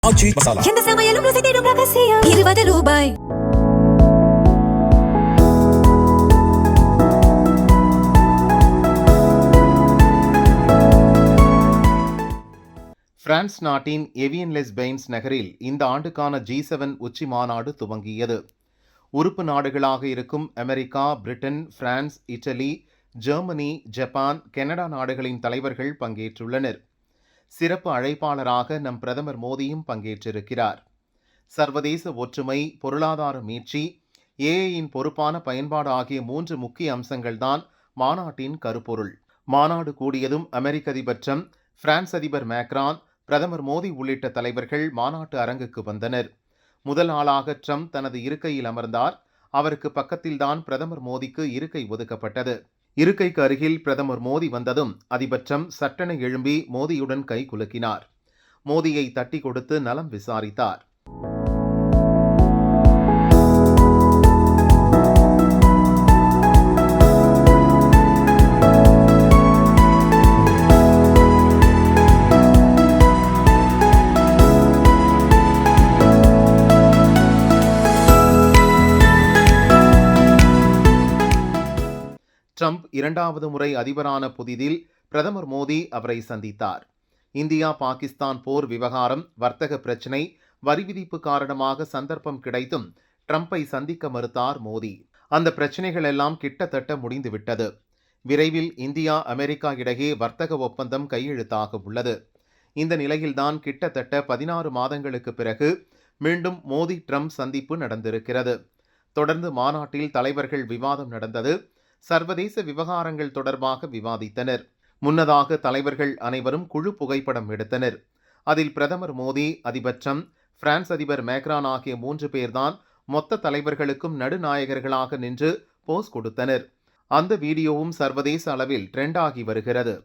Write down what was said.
ஆச்சி மசாலா. எந்த சமையலும் ருசி தேடும் ரகசியம் ₹20. பிரான்ஸ் நாட்டின் எவியன்-லெஸ்-பெய்ன்ஸ் நகரில் இந்த ஆண்டுக்கான G7 உச்சி மாநாடு துவங்கியது. உறுப்பு நாடுகளாக இருக்கும் America, Britain, France, Italy, Germany, Japan, Canada நாடுகளின் தலைவர்கள் பங்கேற்றுள்ளனர். சிறப்பு அழைப்பாளராக நம் பிரதமர் மோடியும் பங்கேற்றிருக்கிறார். சர்வதேச ஒற்றுமை, பொருளாதார மீட்சி, ஏஐயின் பொறுப்பான பயன்பாடு ஆகிய 3 முக்கிய அம்சங்கள்தான் மாநாட்டின் கருப்பொருள். மாநாடு கூடியதும் அமெரிக்க அதிபர் ட்ரம்ப், பிரான்ஸ் அதிபர் மேக்ரான், பிரதமர் மோடி உள்ளிட்ட தலைவர்கள் மாநாட்டு அரங்குக்கு வந்தனர். முதல் ஆளாக ட்ரம்ப் தனது இருக்கையில் அமர்ந்தார். அவருக்கு பக்கத்தில்தான் பிரதமர் மோடிக்கு இருக்கை ஒதுக்கப்பட்டது. இருக்கைக்கு அருகில் பிரதமர் மோடி வந்ததும் அதிபர் ட்ரம்ப் சட்டென எழும்பி மோடியுடன் கை குலுக்கினார். மோடியை தட்டி கொடுத்து நலம் விசாரித்தார். ட்ரம்ப் 2வது முறை அதிபரான புதிதில் பிரதமர் மோடி அவரை சந்தித்தார். இந்தியா பாகிஸ்தான் போர் விவகாரம், வர்த்தக பிரச்சினை, வரி விதிப்பு காரணமாக சந்தர்ப்பம் கிடைத்தும் ட்ரம்பை சந்திக்க மறுத்தார் மோடி. அந்த பிரச்சினைகள் எல்லாம் கிட்டத்தட்ட முடிந்துவிட்டது. விரைவில் இந்தியா, அமெரிக்கா இடையே வர்த்தக ஒப்பந்தம் கையெழுத்தாக உள்ளது. இந்த நிலையில்தான் கிட்டத்தட்ட 16 மாதங்களுக்கு பிறகு மீண்டும் மோடி ட்ரம்ப் சந்திப்பு நடந்திருக்கிறது. தொடர்ந்து மாநாட்டில் தலைவர்கள் விவாதம் நடந்தது. சர்வதேச விவகாரங்கள் தொடர்பாக விவாதித்தனர். முன்னதாக தலைவர்கள் அனைவரும் குழு புகைப்படம் எடுத்தனர். அதில் பிரதமர் மோடி, அதிபர் ட்ரம்ப், பிரான்ஸ் அதிபர் மேக்ரான் ஆகிய 3 பேர்தான் மொத்த தலைவர்களுக்கும் நடுநாயகர்களாக நின்று போஸ் கொடுத்தனர். அந்த வீடியோவும் சர்வதேச அளவில் ட்ரெண்ட் ஆகி வருகிறது.